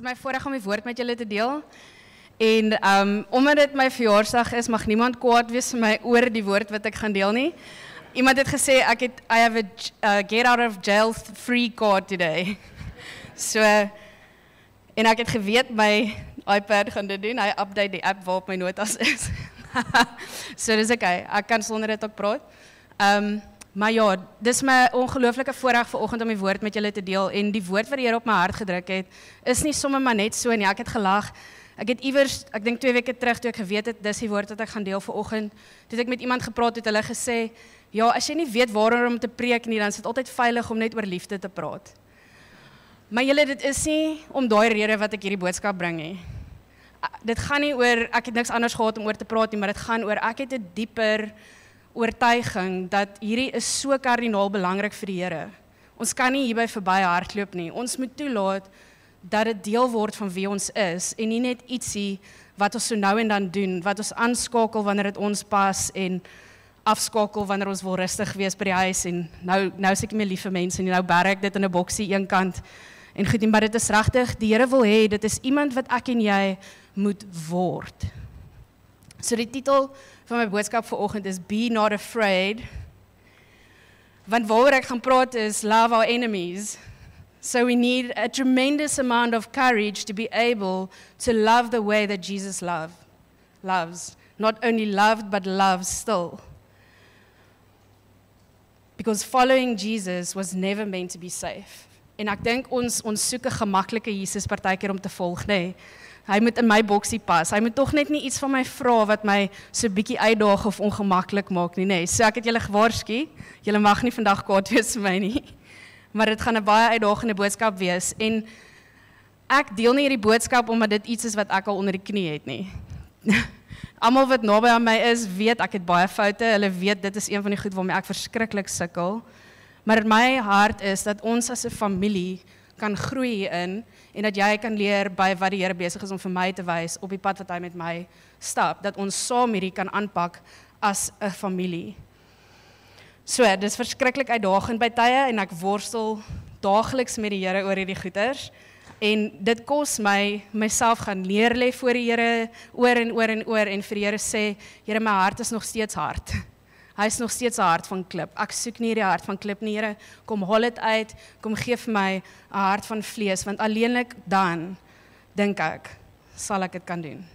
Dit is my voorreg om die woord met julle te deel. En omdat dit my verjaarsdag is, mag niemand kwaad wees vir my oor die woord wat ek gaan deel nie. Iemand het gesê I have a get out of jail free card today. So en ek het geweet my iPad gaan dit doen. Hy update die app waarop my notas is. So dis okay. Ek kan sonder dit ook praat. Maar ja, dis my ongelooflike voorreg vanoggend om die woord met julle te deel en die woord wat die Here op my hart gedruk het, is nie sommer maar net so nie. Ek het gelag. Ek het iewers, ek dink 2 weke terug toe ek geweet het dis die woord wat ek gaan deel vanoggend, toe het ek met iemand gepraat het hulle gesê, ja, as jy nie weet waaroor om te preek nie, dan is dit altyd veilig om net oor liefde te praat. Maar julle, dit is nie om daai rede wat ek hierdie boodskap bring nie. Dit gaan nie oor ek het niks anders gehad om oor te praat nie, maar dit gaan oor ek het 'n dieper oortuiging dat hierdie is so kardinaal belangrik vir die Here. Ons kan nie hierby verby hardloop nie. Ons moet toelaat dat dit deel word van wie ons is en nie net ietsie wat ons so nou en dan doen, wat ons aanskakel wanneer dit ons pas en afskakel wanneer ons wil rustig wees by die huis en nou is ek nie meer lief vir mense en nou berg ek dit in 'n boksie een kant en goed, maar dit is regtig, die Here wil hê, dit is iemand wat ek en jy moet word. So die titel van my boodskap vanoggend is Be Not Afraid, want waaroor ek gaan praat is Love Our Enemies. So we need a tremendous amount of courage to be able to love the way that Jesus loves. Not only loved, but loves still. Because following Jesus was never meant to be safe. En ek dink ons soek 'n gemaklike Jesus partykeer om te volg, nee. Hy moet in my boksie pas. Hy moet tog net nie iets van my vra wat my so bietjie uitdaag of ongemaklik maak nie, nee. So ek het julle gewaarsku, julle mag nie vandag kwaad wees vir my nie. Maar dit gaan 'n baie uitdagende boodskap wees en ek deel nie hierdie boodskap omdat dit iets is wat ek al onder die knie het nie. Almal wat naby aan my is, weet ek het baie foute. Hulle weet dit is een van die goed waarmee ek verskriklik sukkel. Maar in my hart is dat ons as 'n familie kan groei hierin en dat jy kan leer by wat die Here besig is om vir my te wys op die pad wat hy met my stap, dat ons saam hierdie kan aanpak as 'n familie. So, dit is verskriklik uitdagend by tye en ek worstel daagliks met die Here oor hierdie goeters en dit kos my myself gaan neerlê voor die Here oor en oor en oor en vir die Here sê, Here, my hart is nog steeds hard. Hy is nog steeds 'n hart van klip. Ek soek nie die hart van klip nie, Here. Kom haal dit uit, kom gee vir my 'n hart van vlees, want alleenlik dan, dink ek, sal ek dit kan doen.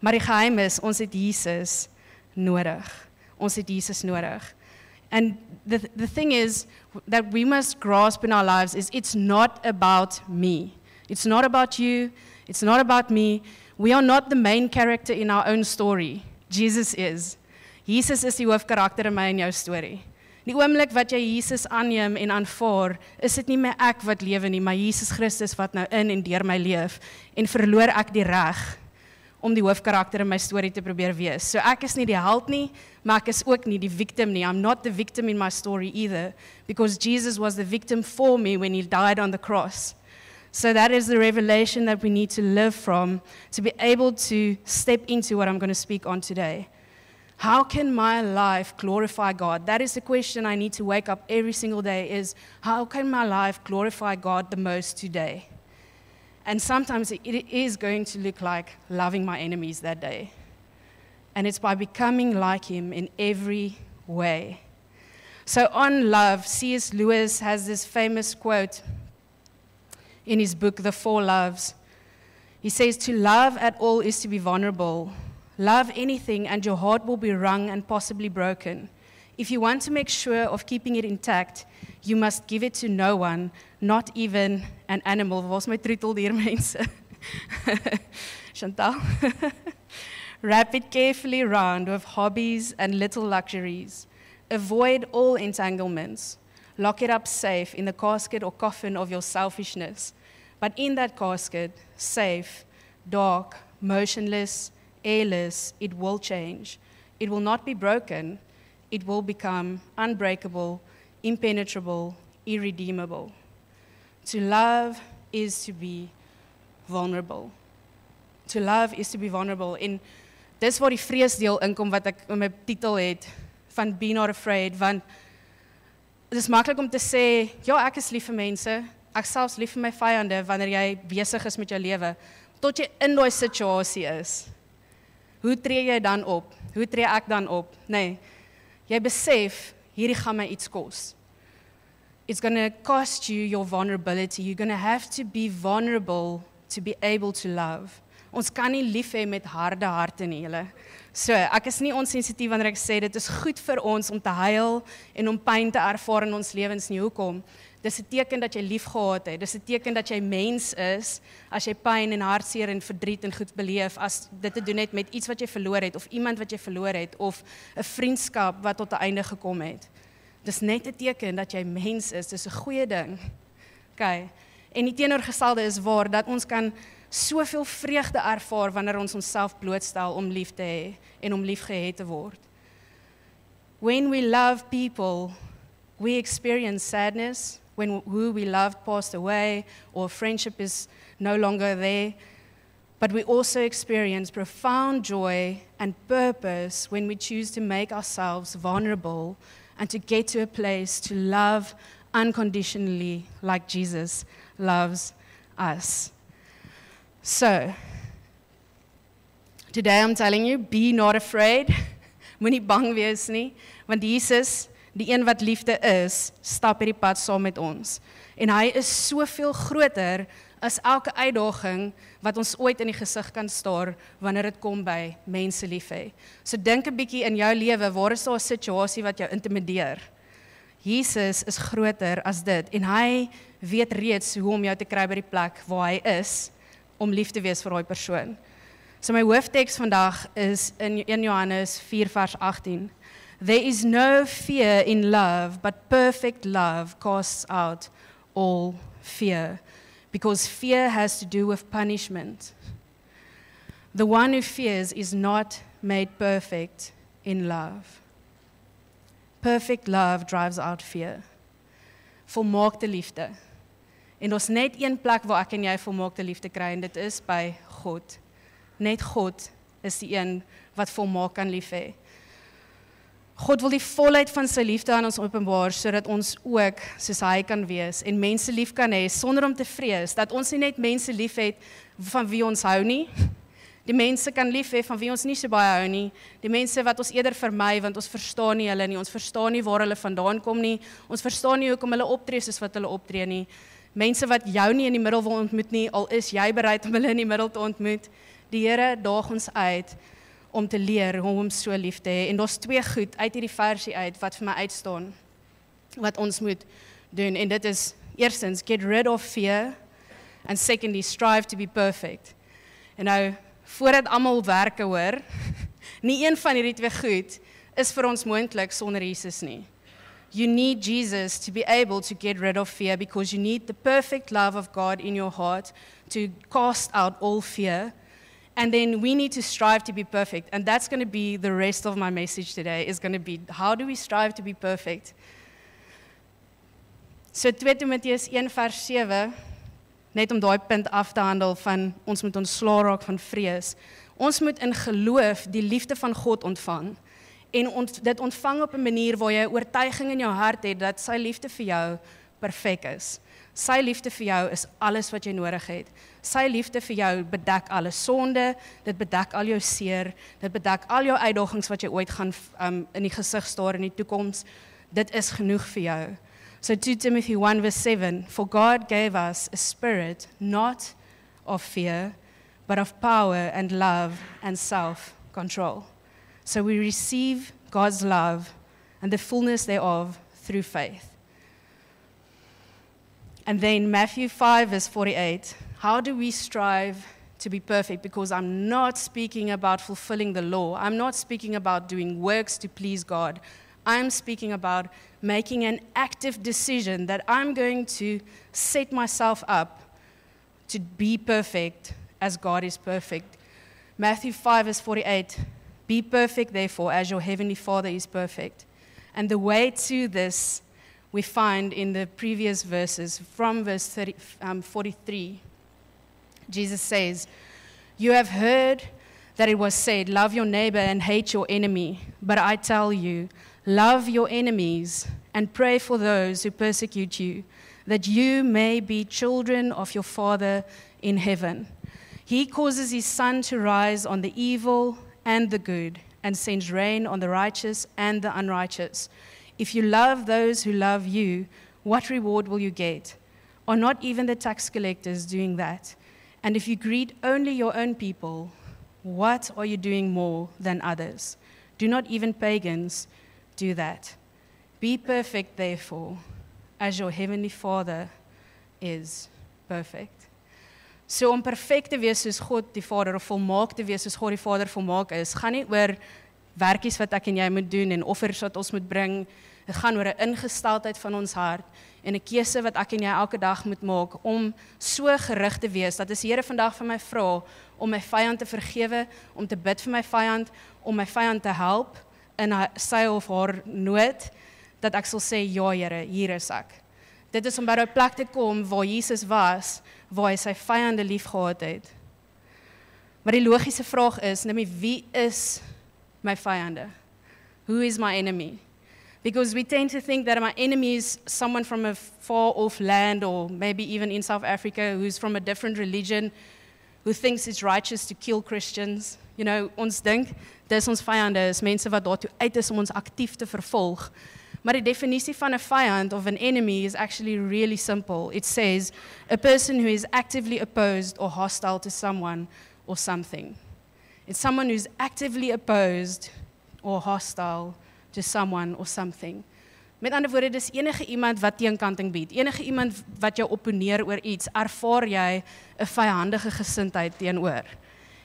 Maar die geheim is, ons het Jesus nodig. Ons het Jesus nodig. And the thing is, that we must grasp in our lives is it's not about me. It's not about you. It's not about me. We are not the main character in our own story. Jesus is. Jesus is die hoofkarakter in my en jou storie. Die oomblik wat jy Jesus aanneem en aanvaar, is dit nie meer ek wat lewe nie, maar Jesus Christus wat nou in en deur my leef en verloor ek die reg om die hoofkarakter in my storie te probeer wees. So ek is nie die held nie, maar ek is ook nie die victim nie. I'm not the victim in my story either, because Jesus was the victim for me when he died on the cross. So that is the revelation that we need to live from, to be able to step into what I'm going to speak on today. How can my life glorify God? That is the question I need to wake up every single day, is how can my life glorify God the most today? And sometimes it is going to look like loving my enemies that day. And it's by becoming like him in every way. So on love, C.S. Lewis has this famous quote in his book, The Four Loves. He says, to love at all is to be vulnerable. Love anything and your heart will be wrung and possibly broken. If you want to make sure of keeping it intact, you must give it to no one, not even an animal. Was my troeteldier mense? Chantal? Wrap it carefully round with hobbies and little luxuries. Avoid all entanglements. Lock it up safe in the casket or coffin of your selfishness. But in that casket, safe, dark, motionless, airless, it will change. It will not be broken. It will become unbreakable, impenetrable, irredeemable. To love is to be vulnerable. To love is to be vulnerable. En dis waar die vreesdeel inkom wat ek in my titel het van Be Not Afraid, want het is maklik om te sê, ja, ek is lief vir mense, ek selfs lief vir my vyande wanneer jy besig is met jou lewe, tot jy in daai situasie is. Hoe tree jy dan op? Hoe tree ek dan op? Nee, jy besef, hierdie gaan my iets kos. It's going to cost you your vulnerability. You're going to have to be vulnerable to be able to love. Ons kan nie lief hê met harde harte nie, julle. So, ek is nie onsensitief wanneer ek sê, dit is goed vir ons om te huil en om pyn te ervaar in ons lewens nie. Hoekom? Dis 'n teken dat jy lief gehad het. Dis 'n teken dat jy mens is, as jy pyn en hartseer en verdriet en goed beleef, as dit te doen het met iets wat jy verloor het, of iemand wat jy verloor het, of 'n vriendskap wat tot 'n einde gekom het. Dis net 'n teken dat jy mens is, dis 'n goeie ding. Okay. En die teenoorgestelde is waar, dat ons kan soveel vreugde ervaar wanneer ons onsself blootstel om lief te hê en om lief gehad te word. When we love people, we experience sadness. When who we loved passed away or friendship is no longer there. But we also experience profound joy and purpose when we choose to make ourselves vulnerable and to get to a place to love unconditionally like Jesus loves us. So, today I'm telling you, be not afraid. Moenie bang wees nie, want Jesus, die een wat liefde is, stap hierdie pad saam met ons. En hy is soveel groter as elke uitdaging wat ons ooit in die gesig kan staar wanneer dit kom by mense lief hê. So dink 'n bietjie in jou lewe, waar is daar 'n situasie wat jou intimideer? Jesus is groter as dit en hy weet reeds hoe om jou te kry by die plek waar hy is om lief te wees vir daai persoon. So my hoofteks vandag is in 1 Johannes 4 vers 18. There is no fear in love, but perfect love casts out all fear, because fear has to do with punishment. The one who fears is not made perfect in love. Perfect love drives out fear. Volmaakte liefde. En ons net een plek waar ek en jy volmaakte liefde kry, en dit is by God. Net God is die een wat volmaak kan lief hê. God wil die volheid van sy liefde aan ons openbaar, sodat ons ook soos hy kan wees, en mense lief kan hê, sonder om te vrees, dat ons nie net mense lief het van wie ons hou nie, die mense kan lief hê van wie ons nie so baie hou nie, die mense wat ons eerder vermy, want ons verstaan nie hulle nie, ons verstaan nie waar hulle vandaan kom nie, ons verstaan nie hoekom hulle optree soos wat hulle optree nie, mense wat jou nie in die middel wil ontmoet nie, al is jy bereid om hulle in die middel te ontmoet. Die Here daag ons uit om te leer hoe om hom so lief te hê. En daar's 2 goed uit hierdie versie uit wat vir my uitstaan, wat ons moet doen. En dit is, eerstens, get rid of fear, and secondly, strive to be perfect. En nou, voordat almal werke hoor, nie een van hierdie 2 goed is vir ons moontlik sonder Jesus nie. You need Jesus to be able to get rid of fear, because you need the perfect love of God in your heart to cast out all fear. And then we need to strive to be perfect. And that's going to be the rest of my message today, is going to be, how do we strive to be perfect? So 2 Timoteus 1 vers 7, net om daai punt af te handel van, ons moet ontslae raak van vrees. Ons moet in geloof die liefde van God ontvang. En dit ontvang op 'n manier waar jy 'n oortuiging in jou hart het, dat sy liefde vir jou perfek is. Sy liefde vir jou is alles wat jy nodig het. Sy liefde vir jou bedek alle sonde, dit bedek al jou seer, dit bedek al jou uitdagings wat jy ooit gaan in die gesig staar in die toekoms. Dit is genoeg vir jou. So 2 Timothy 1 verse 7, for God gave us a spirit not of fear, but of power and love and self-control. So we receive God's love and the fullness thereof through faith. And then Matthew 5 verse 48, how do we strive to be perfect? Because I'm not speaking about fulfilling the law. I'm not speaking about doing works to please God. I'm speaking about making an active decision that I'm going to set myself up to be perfect as God is perfect. Matthew 5 verse 48, be perfect therefore as your heavenly Father is perfect. And the way to this we find in the previous verses, from verse 43. Jesus says, you have heard that it was said, love your neighbor and hate your enemy. But I tell you, love your enemies and pray for those who persecute you, that you may be children of your Father in heaven. He causes his sun to rise on the evil and the good, and sends rain on the righteous and the unrighteous. If you love those who love you, what reward will you get? Are not even the tax collectors doing that? And if you greet only your own people, what are you doing more than others? Do not even pagans do that. Be perfect, therefore, as your heavenly Father is perfect. So om perfek te wees soos God die Vader, of volmaak te wees soos God die Vader volmaak is, gaan nie oor werkies wat ek en jy moet doen en offers wat ons moet bring. Dit gaan oor 'n ingesteldheid van ons hart en 'n keuse wat ek en jy elke dag moet maak om so gerig te wees dat as die Here vandag van my vra om my vyand te vergewe, om te bid vir my vyand, om my vyand te help in sy of haar nood, dat ek sal sê, ja Here, hier is ek. Dit is om by 'n plek te kom waar Jesus was, waar hy sy vyande lief gehad het. Maar die logiese vraag is, wie is my vyande? Who is my enemy? Because we tend to think that my enemy is someone from a far-off land, or maybe even in South Africa, who's from a different religion, who thinks it's righteous to kill Christians. You know, ons dink, dis ons vyande, is mense wat daartoe uit is om ons aktief te vervolg. Maar die definisie van 'n vyand of an enemy is actually really simple. It says, a person who is actively opposed or hostile to someone or something. It's someone who's actively opposed or hostile to someone or something. Met ander woorde, dis enige iemand wat teenkanting bied, enige iemand wat jou opponeer oor iets, ervaar jy 'n vyandige gesindheid teenoor.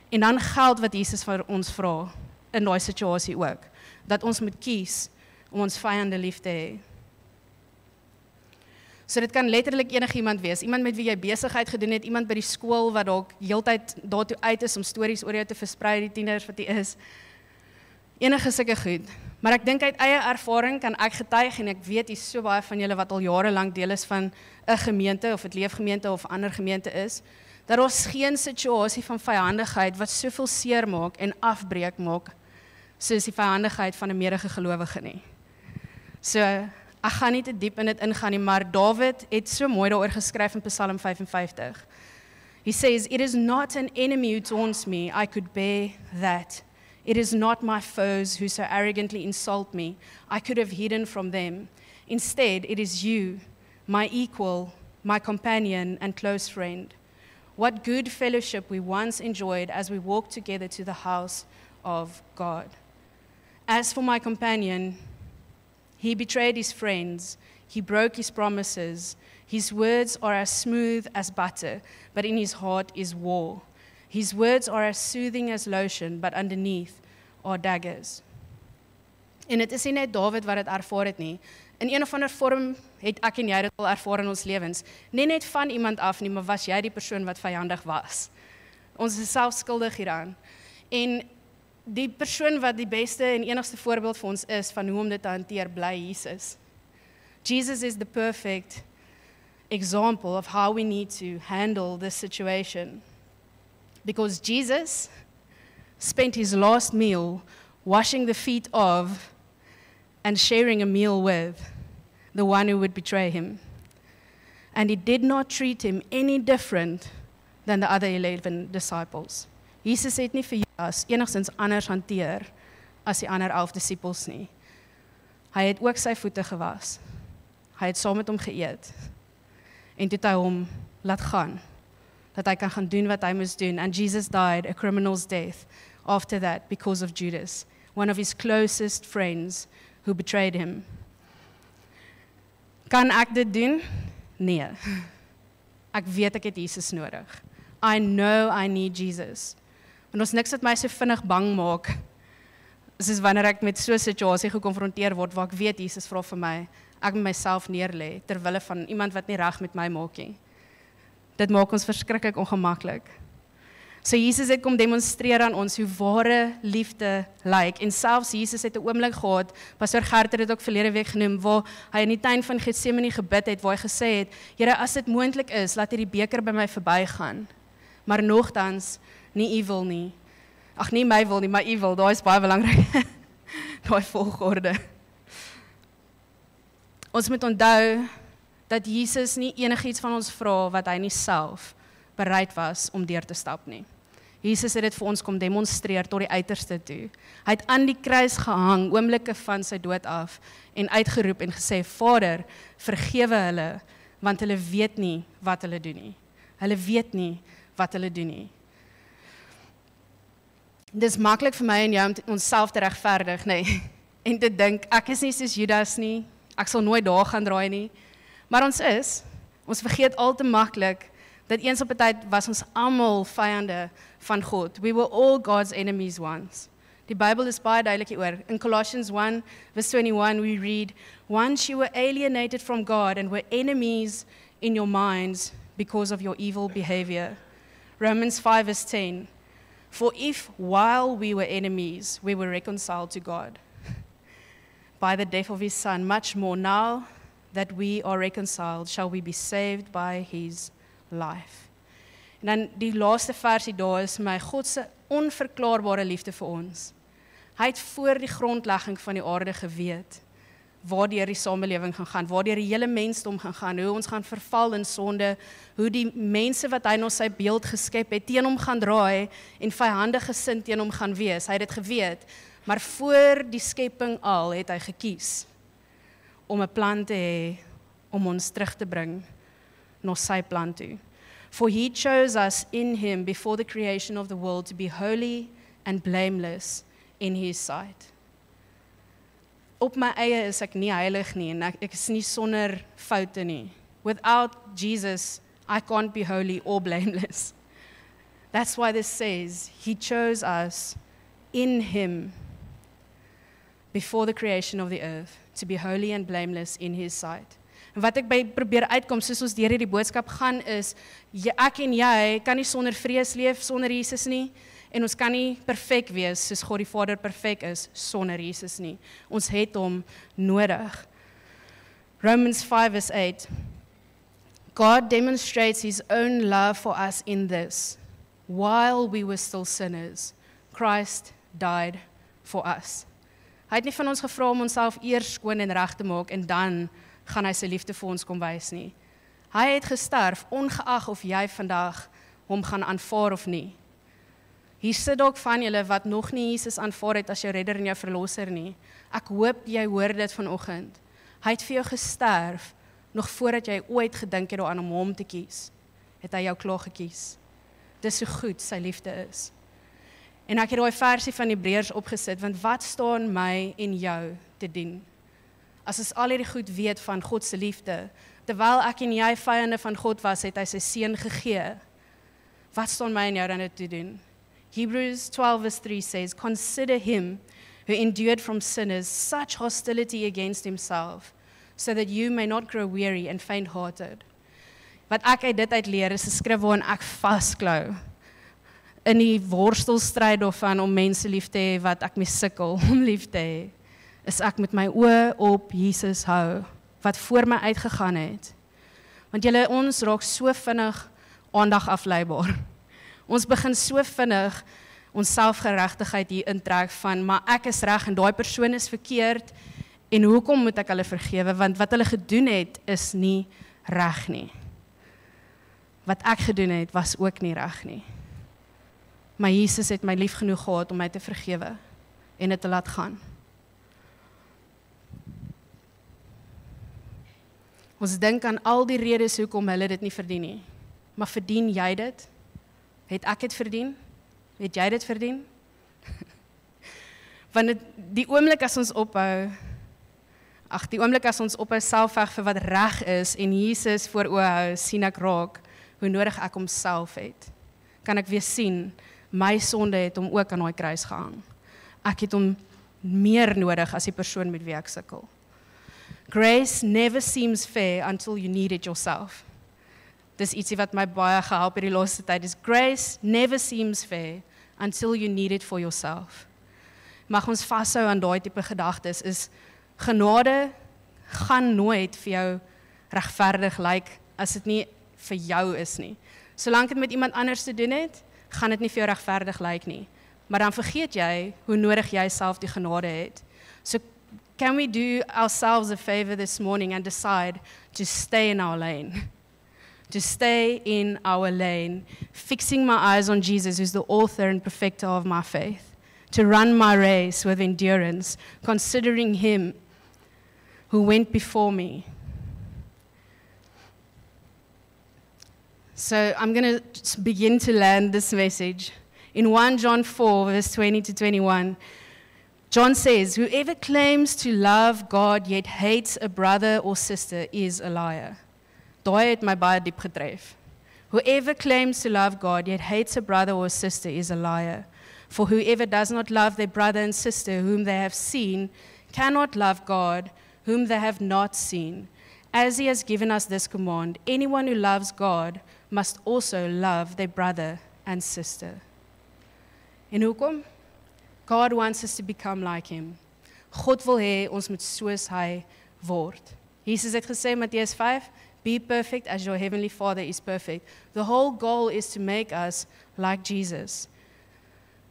En dan geld wat Jesus vir ons vra in daai situasie ook, dat ons moet kies om ons vyande lief te hê. So dit kan letterlik enige iemand wees, iemand met wie jy besigheid gedoen het, iemand by die skool wat dalk heeltyd daartoe uit is om stories oor jou te versprei, die tieners wat jy is. Enige sulke goed. Maar ek dink uit eie ervaring kan ek getuig, en ek weet so baie van julle wat al jare lank deel is van 'n gemeente, of 'n leefgemeente of ander gemeente is, dat ons geen situasie van vyandigheid wat soveel seer maak en afbreek maak, soos die vyandigheid van 'n medegelowige nie. So, ek gaan nie te diep in dit ingaan nie, maar Dawid het so mooi daaroor geskryf in Psalm 55. He says, "It is not an enemy who taunts me, I could bear that. It is not my foes who so arrogantly insult me, I could have hidden from them. Instead, it is you, my equal, my companion and close friend. What good fellowship we once enjoyed as we walked together to the house of God. As for my companion, he betrayed his friends, he broke his promises. His words are as smooth as butter, but in his heart is war. His words are as soothing as lotion, but underneath are daggers." En dit is nie net Dawid wat dit ervaar het nie. In een of ander vorm het ek en jy dit al ervaar in ons lewens. Nie net van iemand af nie, maar was jy die persoon wat vyandig was. Ons is self skuldig hieraan. En die persoon wat die beste en enigste voorbeeld vir ons is van hoe om dit te hanteer, bly Jesus. Jesus is the perfect example of how we need to handle this situation. Because Jesus spent his last meal washing the feet of and sharing a meal with the one who would betray him. And he did not treat him any different than the other 11 disciples. Jesus het nie vir Judas enigstens anders hanteer as die ander 11 disippels nie. Hy het ook sy voete gewas. Hy het saam met hom geëet. En toe het hy hom laat gaan, dat hy kan gaan doen wat hy moes doen. And Jesus died a criminal's death after that because of Judas, one of his closest friends who betrayed him. Kan ek dit doen? Nee. Ek weet ek het Jesus nodig. I know I need Jesus. En ons niks wat my so vinnig bang maak, is wanneer ek met so 'n situasie gekonfronteer word, waar ek weet Jesus vra vir my, ek moet myself neerlê, terwille van iemand wat nie reg met my maak nie. Dit maak ons verskriklik ongemaklik. So Jesus het kom demonstreer aan ons hoe ware liefde lyk. En selfs Jesus het 'n oomblik gehad, Pastor Gert het dit ook verlede week genoem, waar hy in die tuin van Getsemane gebid het, waar hy gesê het, Here, as dit moontlik is, laat hierdie beker by my verbygaan. Maar nogtans, nie u wil nie. Ag, nie my wil nie, maar u wil. Daai is baie belangrik. Daai volgorde. Ons moet onthou dat Jesus nie enigiets van ons vra wat hy nie self bereid was om deur te stap nie. Jesus het dit vir ons kom demonstreer tot die uiterste toe. Hy het aan die kruis gehang, oomblikke van sy dood af, en uitgeroep en gesê, Vader, vergewe hulle, want hulle weet nie wat hulle doen nie. Hulle weet nie wat hulle doen nie. Dis maklik vir my en jou om onsself te regverdig, nee, en te dink, ek is nie soos Judas nie, ek sal nooit daar gaan draai nie, maar ons vergeet al te maklik, dat eens op 'n tyd was ons almal vyande van God. We were all God's enemies once. Die Bybel is baie duidelik hieroor. In Colossians 1, verse 21, we read, Once you were alienated from God and were enemies in your minds because of your evil behavior. Romans 5, verse 10, For if while we were enemies, we were reconciled to God by the death of his Son, much more now that we are reconciled, shall we be saved by his life. En dan die laaste versie daar is my God se onverklaarbare liefde vir ons. Hy het voor die grondlegging van die aarde geweet waardeur die samelewing gaan, waardeur die hele mensdom gaan, hoe ons gaan verval in sonde, hoe die mense wat hy na sy beeld geskep het, teen hom gaan draai en vyhandig gesind teen hom gaan wees. Hy het dit geweet, maar voor die skepping al het hy gekies om 'n plan te hê om ons terug te bring na sy plan toe. For he chose us in him before the creation of the world to be holy and blameless in his sight. Op my eie is ek nie heilig nie, en ek is nie sonder foute nie. Without Jesus, I can't be holy or blameless. That's why this says, he chose us in him before the creation of the earth to be holy and blameless in his sight. En wat ek by probeer uitkom, soos ons deur hierdie boodskap gaan, is, ek en jy kan nie sonder vrees leef, sonder Jesus nie, en ons kan nie perfek wees, soos God die Vader perfek is, sonder Jesus nie. Ons het hom nodig. Romans 5 verse 8, God demonstrates his own love for us in this, while we were still sinners, Christ died for us. Hy het nie van ons gevra om onsself eers skoon en reg te maak, en dan gaan hy sy liefde vir ons kom wys nie. Hy het gesterf, ongeag of jy vandag hom gaan aanvaar of nie. Hier sit dalk van julle wat nog nie Jesus aanvaar het as jou redder en jou verlosser nie. Ek hoop jy hoor dit vanoggend. Hy het vir jou gesterf, nog voordat jy ooit gedink het daaraan om hom te kies. Het hy jou klaar gekies. Dis so goed sy liefde is. En ek het daai versie van Hebreërs opgesit, want wat staan my en jou te doen? As ons al hierdie goed weet van God se liefde, terwyl ek en jy vyande van God was, het hy sy seun gegee. Wat staan my en jou dan te doen? Hebrews 12 verse 3 says, Consider him who endured from sinners such hostility against himself, so that you may not grow weary and faint-hearted. Wat ek uit dit uitleer is 'n skrif waarin ek vasklou in die worstelstryd daarvan om mense lief te hê wat ek mee sukkel om lief te hê, is ek met my oë op Jesus hou, wat voor my uitgegaan het. Want julle, ons raak so vinnig aandag afleibaar. Ons begin so vinnig ons selfgeregtigheid hier intrek van, maar ek is reg en daai persoon is verkeerd, en hoekom moet ek hulle vergewe? Want wat hulle gedoen het, is nie reg nie. Wat ek gedoen het, was ook nie reg nie. Maar Jesus het my lief genoeg gehad om my te vergewe en dit te laat gaan. Ons dink aan al die redes hoekom hulle dit nie verdien nie. Maar verdien jy dit? Het ek dit verdien? Het jy dit verdien? Want die oomblik as ons ophou, selfveg vir wat reg is en Jesus voor oë hou, sien ek raak hoe nodig ek homself het. Kan ek weer sien, my sonde het hom ook aan daai kruis gehang. Ek het hom meer nodig as die persoon met wie ek sukkel. Grace never seems fair until you need it yourself. Dis ietsie wat my baie gehelp het die laaste tyd, is grace never seems fair until you need it for yourself. Mag ons vashou aan daai tipe gedagtes, is genade gaan nooit vir jou regverdig lyk as dit nie vir jou is nie. Solank dit met iemand anders te doen het, gaan dit nie vir jou regverdig lyk nie. Maar dan vergeet jy hoe nodig jy self die genade het. So can we do ourselves a favor this morning and decide to stay in our lane? To stay in our lane, fixing my eyes on Jesus, who's the author and perfecter of my faith. To run my race with endurance, considering him who went before me. So I'm going to begin to land this message. In 1 John 4, verse 20 to 21, John says, whoever claims to love God yet hates a brother or sister is a liar. Daai het my baie diep getref. Whoever claims to love God yet hates a brother or sister is a liar. For whoever does not love their brother and sister whom they have seen cannot love God whom they have not seen. As he has given us this command, anyone who loves God must also love their brother and sister. En hoekom? God wants us to become like him. God wil hê ons moet soos hy word. Jesus het gesê in Mattheus 5, be perfect as your heavenly Father is perfect. The whole goal is to make us like Jesus.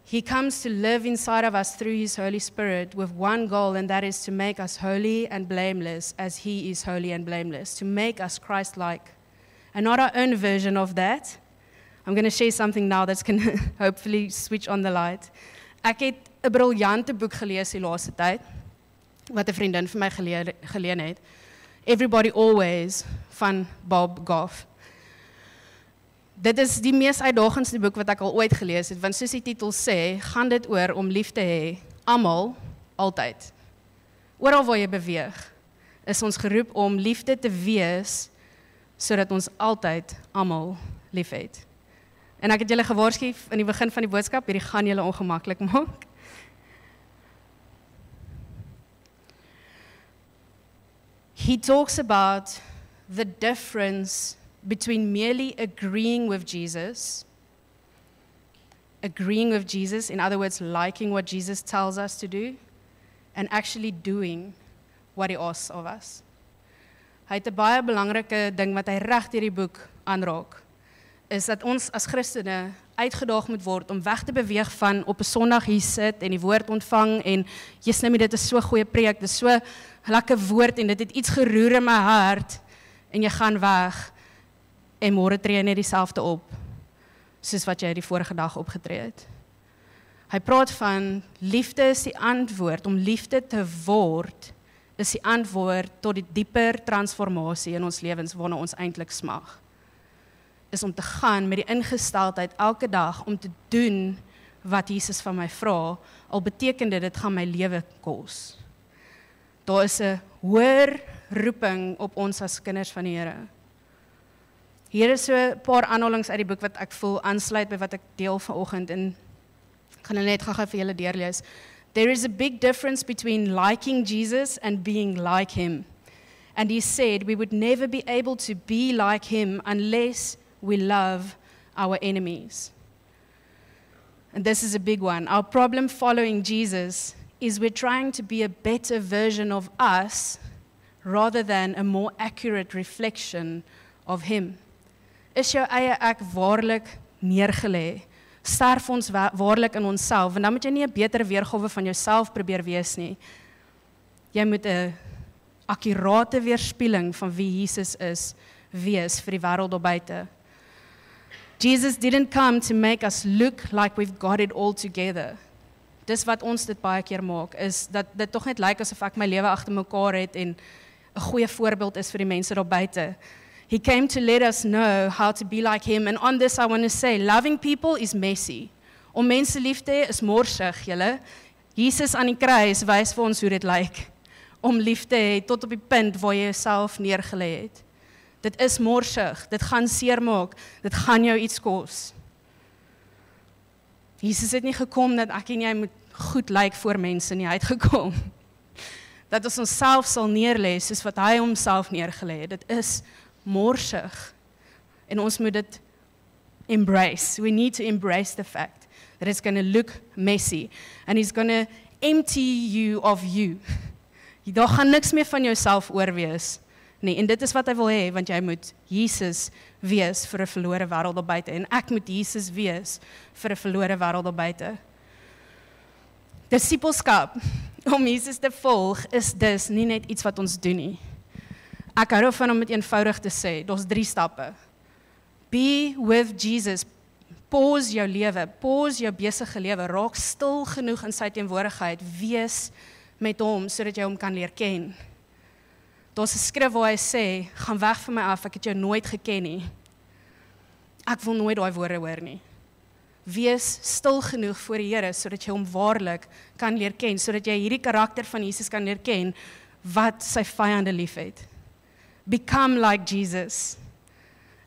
He comes to live inside of us through his Holy Spirit with one goal, and that is to make us holy and blameless as he is holy and blameless, to make us Christ-like. And not our own version of that. I'm going to share something now that's going to hopefully switch on the light. Ek het 'n briljante boek gelees die laaste tyd, wat 'n vriendin vir my geleen het. Everybody Always van Bob Goff. Dit is die mees uitdagendste boek wat ek al ooit gelees het, want soos die titel sê, gaan dit oor om lief te hê, almal, altyd. Oral waar jy beweeg, is ons geroep om liefde te wees, sodat ons altyd almal lief het. En ek het julle gewaarsku in die begin van die boodskap, hierdie gaan julle ongemaklik maak. He talks about the difference between merely agreeing with Jesus, in other words, liking what Jesus tells us to do, and actually doing what he asks of us. Hy het 'n baie belangrike ding wat hy reg deur die boek aanraak, is dat ons as Christene uitgedaag moet word om weg te beweeg van op 'n Sondag hier sit en die woord ontvang en Jesus, nou dit is so 'n goeie preek, dit is so lekker woord en dit het iets geroer in my hart en jy gaan weg en môre tree jy net dieselfde op soos wat jy die vorige dag opgetree het. Hy praat van liefde is die antwoord, om liefde te word is die antwoord tot die dieper transformasie in ons lewens waarna ons eintlik smag. Is om te gaan met die ingesteldheid elke dag om te doen wat Jesus van my vra, al beteken dit gaan my lewe kos. Daar is 'n hoër roeping op ons as kinders van die Here. Hier is so 'n paar aanhalings uit die boek wat ek voel aansluit by wat ek deel vanoggend en ek gaan net gou-gou vir julle deurlees. There is a big difference between liking Jesus and being like him. And he said we would never be able to be like him unless we love our enemies. And this is a big one. Our problem following Jesus is we're trying to be a better version of us rather than a more accurate reflection of him. Is jou eie ek waarlik neergelê? Sterf ons waarlik in onsself, en dan moet jy nie 'n beter weergawe van jouself probeer wees nie. Jy moet 'n akkurate weerspieëling van wie Jesus is wees vir die wêreld daar buite. Jesus didn't come to make us look like we've got it all together. Dis wat ons dit baie keer maak, is dat dit tog net lyk asof ek my lewe agter mekaar het en 'n goeie voorbeeld is vir die mense daar buite. He came to let us know how to be like him, and on this I want to say, loving people is messy. Om mense lief te hê is morsig, julle. Jesus aan die kruis wys vir ons hoe dit lyk om lief te hê tot op die punt waar jy jouself neergelê het. Dit is morsig, dit gaan seermaak, dit gaan jou iets kos. Jesus het nie gekom dat ek en jy moet goed lyk voor mense nie, hy het gekom dat ons onsself sal neerlê soos wat hy homself neergelê het. Dit is morsig en ons moet dit embrace. We need to embrace the fact that it's going to look messy and he's going to empty you of you. Daar gaan niks meer van jouself oor wees. Nee, en dit is wat hy wil hê, want jy moet Jesus wees vir 'n verlore wêreld daar buite en ek moet Jesus wees vir 'n verlore wêreld daar buite. Disipelskap om Jesus te volg is dus nie net iets wat ons doen nie. Ek hou daarvan om dit eenvoudig te sê, daar's 3 stappe. Be with Jesus. Pause jou lewe, pause jou besige lewe, raak stil genoeg in sy teenwoordigheid, wees met hom, sodat jy hom kan leer ken. Daar's 'n skrif waar hy sê, gaan weg van my af, ek het jou nooit geken nie. Ek wil nooit daai woorde hoor nie. Wees stil genoeg voor die Here, sodat jy hom waarlik kan leer ken, sodat jy hierdie karakter van Jesus kan leer ken, wat sy vyande liefhet. Become like Jesus.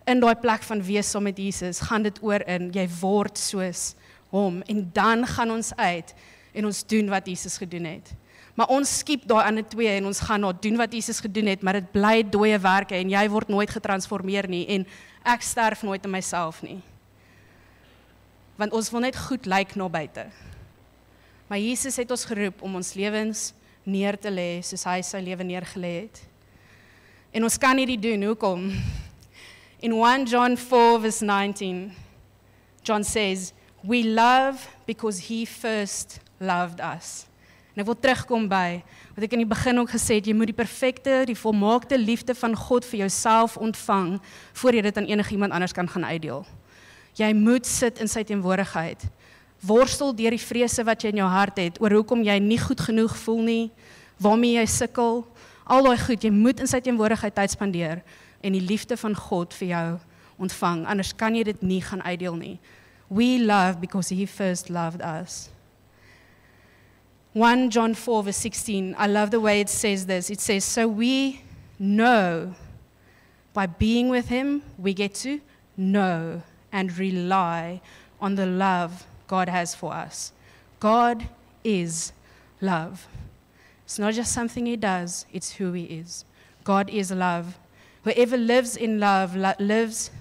In daai plek van wees saam met Jesus, gaan dit oor in, jy word soos hom, en dan gaan ons uit, en ons doen wat Jesus gedoen het. Maar ons skiep daai ander 2, en ons gaan nou doen wat Jesus gedoen het, maar dit bly dooie werke, en jy word nooit getransformeer nie, en ek sterf nooit in myself nie. Want ons wil net goed lyk na buite. Maar Jesus het ons geroep om ons lewens neer te lê, soos hy sy lewe neergelê het. En ons kan nie dit doen, hoekom? In 1 John 4 verse 19, John says, we love because he first loved us. En ek wil terugkom by, wat ek in die begin ook gesê het, jy moet die perfekte, die volmaakte liefde van God vir jouself ontvang, voor jy dit aan enigiemand anders kan gaan uitdeel. Jy moet sit in sy teenwoordigheid. Worstel deur die vrese wat jy in jou hart het, oor hoekom jy nie goed genoeg voel nie, waarmee jy sukkel, al daai goed, jy moet in sy teenwoordigheid tyd spandeer, en die liefde van God vir jou ontvang, anders kan jy dit nie gaan uitdeel nie. We love because he first loved us. 1 John 4 verse 16, I love the way it says this. It says, so we know, by being with him, we get to know and rely on the love God has for us. God is love. It's not just something he does, it's who he is. God is love. Whoever lives in love lives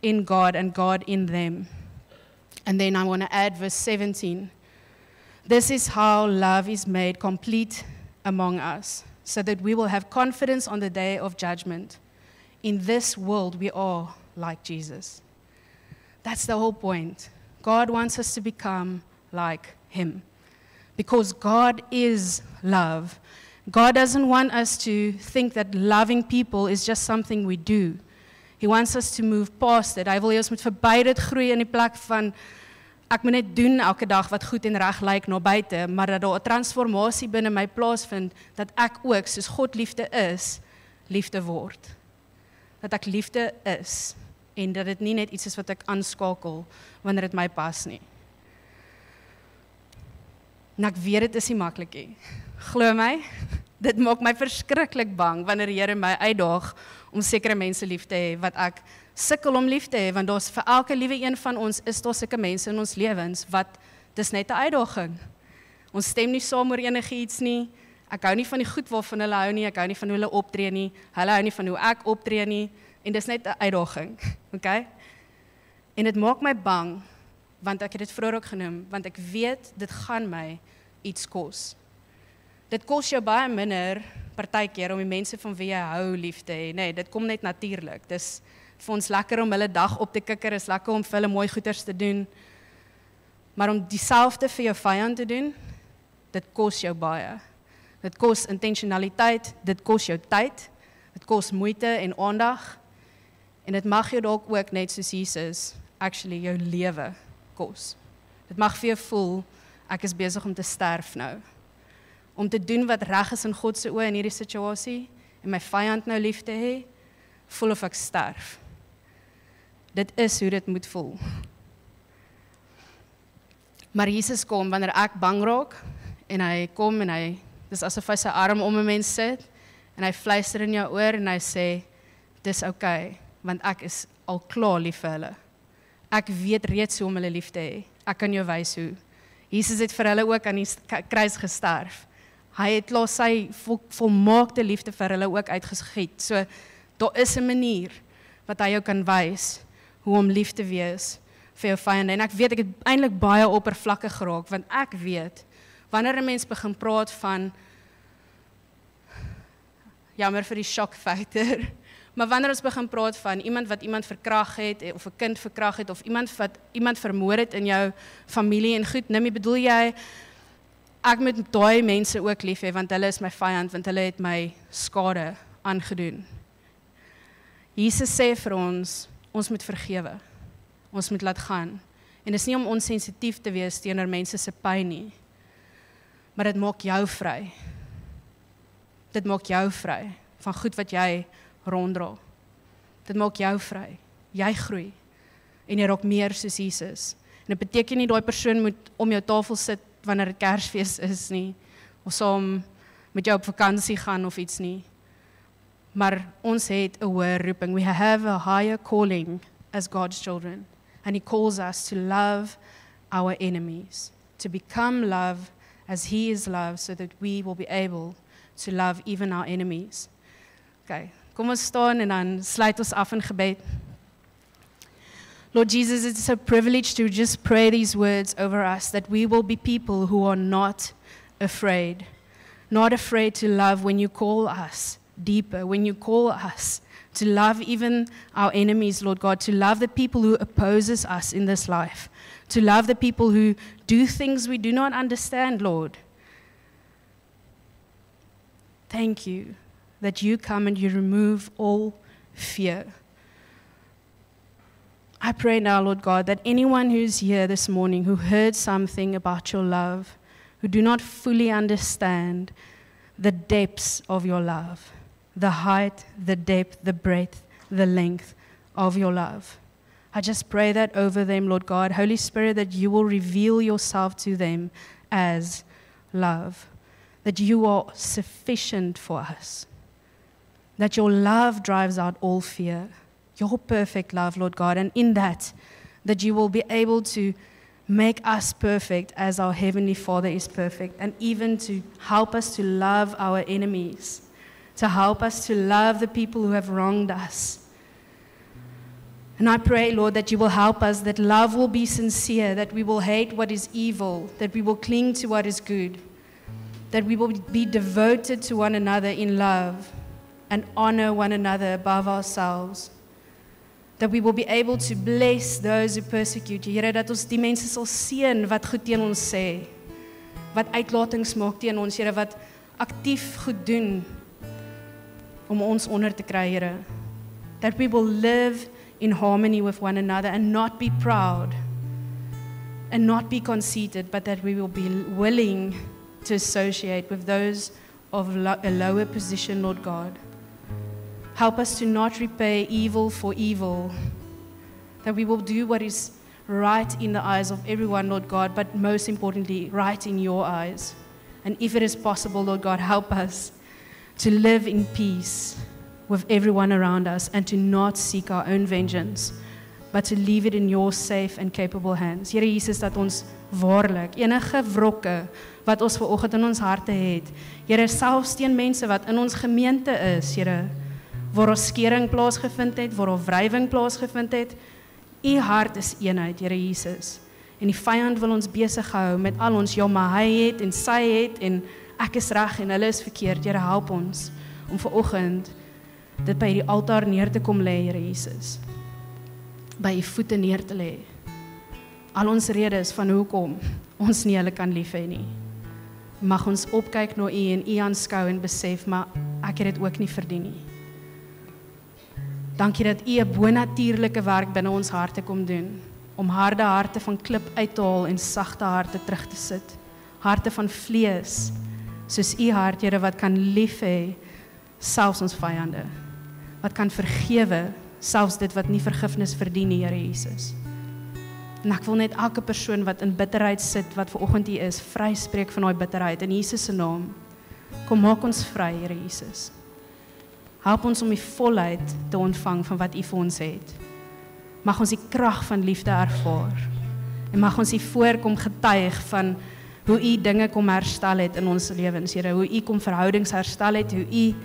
in God and God in them. And then I want to add verse 17. This is how love is made complete among us, so that we will have confidence on the day of judgment. In this world, we are like Jesus. That's the whole point. God wants us to become like him, because God is love. God doesn't want us to think that loving people is just something we do. He wants us to move past it. Hy wil hê ons moet verby dit groei in die plek van, ek moet net doen elke dag wat goed en reg lyk na buite, maar dat daar 'n transformasie binne my plaasvind, dat ek ook, soos God liefde is, liefde word. Dat ek liefde is, en dat dit nie net iets is wat ek aanskakel, wanneer dit my pas nie. En ek weet dit is nie maklik nie. Glo my, dit maak my verskriklik bang, wanneer die Here my uitdaag, om sekere mense lief te hê, wat ek sukkel om lief te hê, want daar's vir elke liewe een van ons, is daar sulke mense in ons lewens, wat, dis net 'n uitdaging. Ons stem nie saam oor enigiets nie, ek hou nie van die goed waarvan hulle hou nie, ek hou nie van hoe hulle optree nie, hulle hou nie van hoe ek optree nie, en dis net 'n uitdaging, okay? En dit maak my bang, want ek het dit vroeër ook genoem, want ek weet, dit gaan my iets kos. Dit kos jou baie minder, partykeer, om die mense van wie jy hou lief te hê. Nee, dit kom net natuurlik. Dis vir ons lekker om hulle dag op te kikker, is lekker om vir hulle mooi goeders te doen. Maar om dieselfde vir jou vyand te doen, dit kos jou baie. Dit kos intentionaliteit, dit kos jou tyd, dit kos moeite en aandag, en dit mag jou dalk ook net soos Jesus, actually jou lewe kos. Dit mag vir jou voel, ek is besig om te sterf nou. Om te doen wat reg is in God se oë in hierdie situasie, en my vyand nou lief te hê, voel of ek sterf. Dit is hoe dit moet voel. Maar Jesus kom wanneer ek bang raak, en hy kom en hy, dis asof hy sy arm om 'n mens sit, en hy fluister in jou oor en hy sê, dis okay, want ek is al klaar lief vir hulle. Ek weet reeds hoe om hulle lief te hê. Ek kan jou wys hoe. Jesus het vir hulle ook aan die kruis gesterf. Hy het klaar sy volmaakte liefde vir hulle ook uitgegiet. So, daar is 'n manier wat hy jou kan wys hoe om lief te wees vir jou vyande. En ek weet, ek het eintlik baie oppervlakkig geraak, want ek weet, wanneer 'n mens begin praat van, jammer vir die shock factor, maar wanneer ons begin praat van iemand wat iemand verkrag het, of 'n kind verkrag het, of iemand wat iemand vermoor het in jou familie en goed, nou bedoel jy, ek moet daai mense ook lief hê, want hulle is my vyand, want hulle het my skade aangedoen. Jesus sê vir ons moet vergewe. Ons moet laat gaan. En dit is nie om onsensitief te wees teenoor mense se pyn nie, maar dit maak jou vry. Dit maak jou vry van goed wat jy ronddra. Dit maak jou vry. Jy groei. En jy raak meer soos Jesus. En dit beteken nie daai persoon moet om jou tafel sit wanneer dit Kersfees is nie, of saam met jou op vakansie gaan of iets nie. Maar ons het 'n hoër roeping. We have a higher calling as God's children. And He calls us to love our enemies, to become love as He is love, so that we will be able to love even our enemies. Okay, kom ons staan en dan sluit ons af in gebed. Lord Jesus, it's a privilege to just pray these words over us, that we will be people who are not afraid to love when you call us deeper, when you call us to love even our enemies, Lord God, to love the people who opposes us in this life, to love the people who do things we do not understand, Lord. Thank you that you come and you remove all fear. I pray now, Lord God, that anyone who's here this morning who heard something about your love, who do not fully understand the depths of your love, the height, the depth, the breadth, the length of your love. I just pray that over them, Lord God. Holy Spirit, that you will reveal yourself to them as love, that you are sufficient for us, that your love drives out all fear, your perfect love, Lord God, and in that you will be able to make us perfect as our Heavenly Father is perfect, and even to help us to love our enemies, to help us to love the people who have wronged us. And I pray, Lord, that you will help us, that love will be sincere, that we will hate what is evil, that we will cling to what is good, that we will be devoted to one another in love and honor one another above ourselves, that we will be able to bless those who persecute you. Here, dat ons die mense sal seën wat goed teen ons sê, wat uitlatings maak teen ons, Here, wat aktief goed doen om ons onder te kry, Here. That we will live in harmony with one another and not be proud and not be conceited, but that we will be willing to associate with those of a lower position, Lord God. Help us to not repay evil for evil, that we will do what is right in the eyes of everyone, Lord God, but most importantly, right in your eyes. And if it is possible, Lord God, help us to live in peace with everyone around us and to not seek our own vengeance, but to leave it in your safe and capable hands. Here Jesus, dat ons waarlik enige wrokke wat ons vanoggend in ons harte het, Here, selfs teen mense wat in ons gemeente is, Here, waar ons skering plaasgevind het, waar ons wrywing plaasgevind het, u hart is eenheid, Here Jesus. En die vyand wil ons besig hou met al ons, ja, maar hy het en sy het en ek is reg en hulle is verkeerd. Here, help ons om vanoggend dit by die altaar neer te kom lê, Here Jesus. By u voete neer te lê. Al ons redes van hoekom ons nie hulle kan lief hê nie. Mag ons opkyk na u en u aanskou en besef, maar ek het dit ook nie verdien nie. Dankie dat u 'n bonatuurlike werk binne ons harte kom doen, om harde harte van klip uit te haal en sagte harte terug te sit. Harte van vlees, soos u hart, Here, wat kan lief hê, selfs ons vyande. Wat kan vergewe, selfs dit wat nie vergifnis verdien nie, Here Jesus. En ek wil net elke persoon wat in bitterheid sit, wat vanoggend hier is, vryspreek van daai bitterheid in Jesus se naam. Kom maak ons vry, Here Jesus. Help ons om die volheid te ontvang van wat u vir ons het. Mag ons die krag van liefde ervaar. En mag ons hier voorkom getuig van hoe u dinge kom herstel het in ons lewens, Here, hoe u kom verhoudings herstel het, hoe u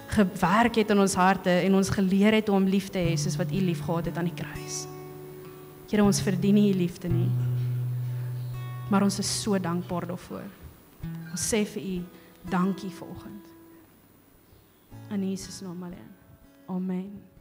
gewerk het in ons harte en ons geleer het om lief te hê soos wat u lief gehad het aan die kruis. Here, ons verdien nie u liefde nie, maar ons is so dankbaar daarvoor. Ons sê vir u dankie vanoggend. In Jesus naam alleen. Amen.